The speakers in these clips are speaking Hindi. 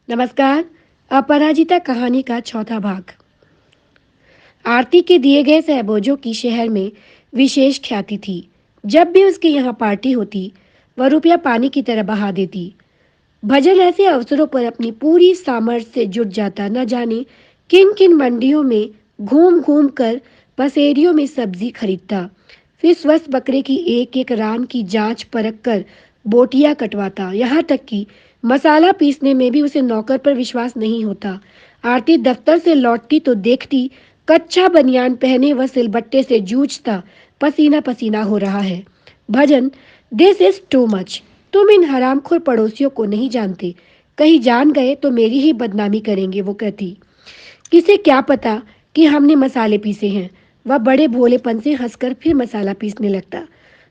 नमस्कार। अपराजिता कहानी का चौथा भाग। आरती के दिए गए सहबोजों की शहर में विशेष ख्याति थी। जब भी उसके यहाँ पार्टी होती, वह रुपया पानी की तरह बहा देती। भजन ऐसे अवसरों पर अपनी पूरी सामर्थ्य से जुट जाता, न जाने किन किन मंडियों में घूम घूम कर पसेरियों में सब्जी खरीदता, फिर स्वस्थ बकरे की एक एक रान की जांच परख कर बोटियां कटवाता। यहाँ तक कि मसाला पीसने में भी उसे नौकर पर विश्वास नहीं होता। आरती दफ्तर से लौटती तो देखती कच्चा बनियान पहने वह सिलबट्टे से जूझता पसीना पसीना हो रहा है। भजन, दिस इज टू मच। तुम इन हरामखोर पड़ोसियों को नहीं जानते। कहीं जान गए तो मेरी ही बदनामी करेंगे, वो कहती। किसे क्या पता कि हमने मसाले पीसे हैं। वह बड़े भोलेपन से हंसकर फिर मसाला पीसने लगता।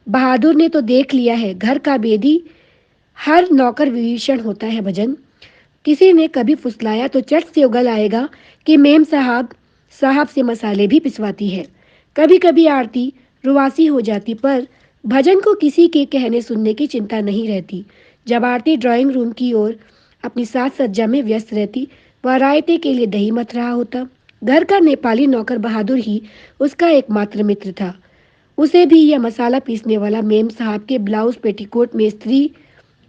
बहादुर ने तो देख लिया है, घर का बेदी हर नौकर विभीषण होता है। भजन, किसी ने कभी फुसलाया तो चट से उगल आएगा कि मेम साहब साहब से मसाले भी पिसवाती है। कभी कभी आरती रुआसी हो जाती, पर भजन को किसी के कहने सुनने की चिंता नहीं रहती। जब आरती ड्राइंग रूम की ओर अपनी साज सज्जा में व्यस्त रहती, वह रायते के लिए दही मथ रहा होता। घर का नेपाली नौकर बहादुर ही उसका एकमात्र मित्र था। उसे भी यह मसाला पीसने वाला मेम साहब के ब्लाउज पेटीकोट में इस्त्री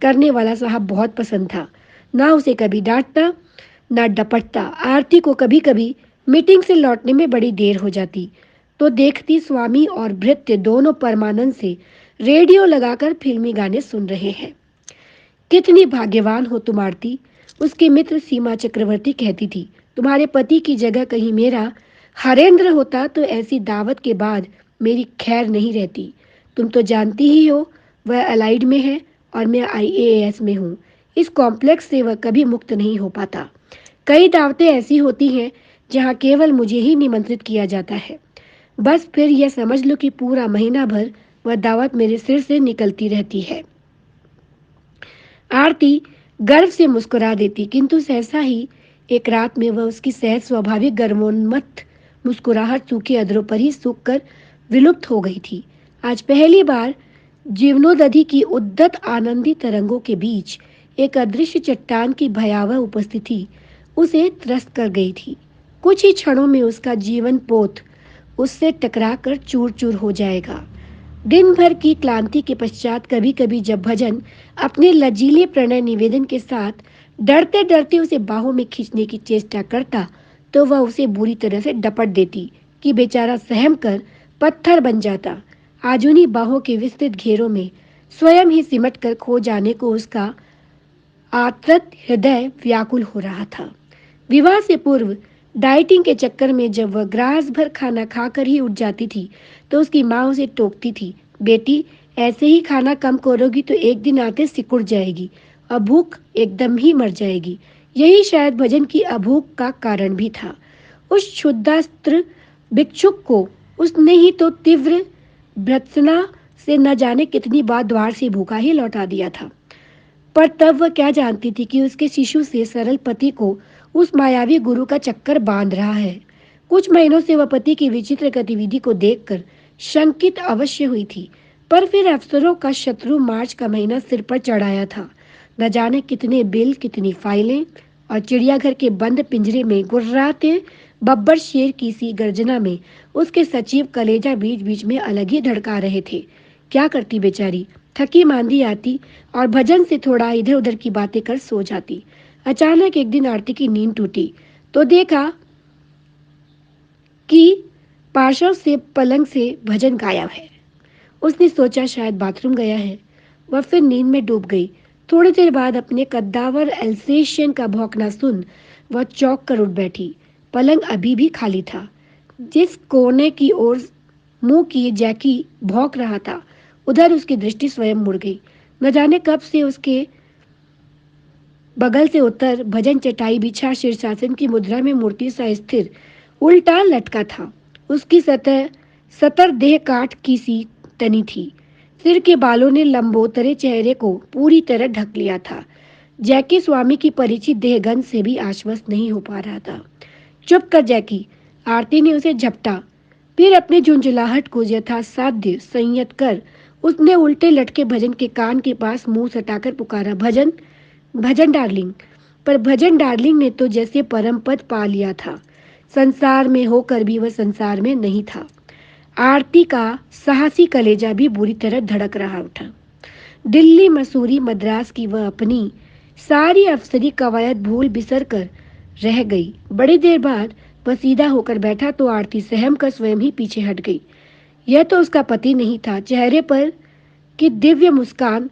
करने वाला साहब बहुत पसंद था। ना उसे कभी डांटता, ना डपटता। आरती को कभी कभी मीटिंग से लौटने में बड़ी देर हो जाती तो देखती स्वामी और भृत्य दोनों परमानंद से रेडियो लगाकर फिल्मी गाने सुन रहे हैं। कितनी भाग्यवान हो तुम आरती, उसके मित्र सीमा चक्रवर्ती कहती थी। तुम्हारे पति की जगह कहीं मेरा हरेंद्र होता तो ऐसी दावत के बाद मेरी खैर नहीं रहती। तुम तो जानती ही हो, वह अलाइड में है और मैं आईएएस में हूँ। इस कॉम्प्लेक्स से वह कभी मुक्त नहीं हो पाता। कई दावतें ऐसी होती हैं जहाँ केवल मुझे ही निमंत्रित किया जाता है। बस फिर यह समझ लो कि पूरा महीना भर वह दावत मेरे सिर से निकलती रहती है। आरती गर्व से मुस्कुरा देती, किंतु सहसा ही एक रात में वह उसकी सहज स्वाभाविक गर्वोन्मत्त मुस्कुराहट सूखे अधरों पर ही सूख कर विलुप्त हो गई थी। आज पहली बार जीवनोदधि की उद्दत आनंदी तरंगों के बीच एक अदृश्य चट्टान की भयावह उपस्थिति उसे त्रस्त कर गई थी। कुछ ही क्षणों में उसका जीवन पोत उससे टकराकर चूर चूर हो जाएगा। दिन भर की क्लांति के पश्चात कभी कभी जब भजन अपने लचीले प्रणय निवेदन के साथ डरते डरते उसे बाहों में खींचने की चेष्टा करता, तो वह उसे बुरी तरह से डपट देती कि बेचारा सहम कर पत्थर बन जाता। आज उन्हीं बाहों के विस्तृत घेरों में स्वयं ही सिमट कर खो जाने को उसका आर्द्र हृदय व्याकुल हो रहा था। विवाह से पूर्व डाइटिंग के चक्कर में जब वह ग्रास भर खाना खाकर ही उठ जाती थी, तो उसकी माँ उसे टोकती थी, बेटी ऐसे ही खाना कम करोगी तो एक दिन आते सिकुड़ जाएगी और भूख एकदम ही मर जाएगी। यही शायद भजन की अभूख का कारण भी था। उस क्षुद्रास्त्र भिक्षुक को उसने ही तो तीव्र भर्त्सना से न जाने कितनी बार द्वार से भूखा ही लौटा दिया था। पर तब वह क्या जानती थी कि उसके शिशु से सरल पति को उस मायावी गुरु का चक्कर बांध रहा है। कुछ महीनों से वह पति की विचित्र गतिविधि को देखकर शंकित अवश्य हुई थी, पर फिर अफसरों का शत्रु मार्च का महीना सिर पर चढ़ाया था। न जाने कितने बिल, कितनी फाइलें, और चिड़ियाघर के बंद पिंजरे में गुर्राते बब्बर शेर की सी गर्जना में उसके सचिव कलेजा बीच बीच में अलग ही धड़का रहे थे। क्या करती बेचारी, थकी मांदी आती और भजन से थोड़ा इधर उधर की बातें कर सो जाती। अचानक एक दिन आरती की नींद टूटी तो देखा कि पार्श्व से पलंग से भजन गायब है। उसने सोचा शायद बाथरूम गया है। वह फिर नींद में डूब गई। थोड़ी देर बाद अपने कद्दावर एल्सेशियन का भौंकना सुन वह चौंक कर उठ बैठी। पलंग अभी भी खाली था। जिस कोने की ओर मुंह किए जैकी भौंक रहा था, उधर उसकी दृष्टि स्वयं मुड़ गई। न जाने कब से उसके बगल से उत्तर भजन चटाई बिछा शीर्षासन की मुद्रा में मूर्ति सा स्थिर उल्टा लटका था। उसकी सतह सतर देह काठ की सी तनी थी। सिर के बालों ने लंबोतरे चेहरे को पूरी तरह ढक लिया था। जैकी स्वामी की परिचित देहगंध से भी आश्वस्त नहीं हो पा रहा था। चुप कर जैकी, आरती ने उसे झपटा। फिर अपने झुंझुलाहट को यथासाध्य संयत कर उसने उल्टे लटके भजन के कान के पास मुंह सटाकर पुकारा, भजन, भजन डार्लिंग। पर भजन डार्लिंग ने तो जैसे परम पद पा लिया था। संसार में होकर भी वह संसार में नहीं था। आरती का साहसी कलेजा भी बुरी तरह धड़क रहा उठा। दिल्ली, मसूरी, मद्रास की वह अपनी सारी अफसरी कवायद भूल बिसर कर रह गई। बड़ी देर बाद वह सीधा होकर बैठा तो आरती सहम कर स्वयं ही पीछे हट गई। यह तो उसका पति नहीं था। चेहरे पर की दिव्य मुस्कान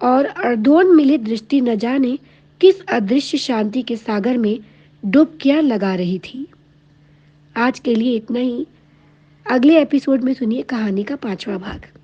और अर्धोन्मिलित दृष्टि न जाने किस अदृश्य शांति के सागर में डुबकियां लगा रही थी। आज के लिए इतना ही। अगले एपिसोड में सुनिए कहानी का 5वां भाग।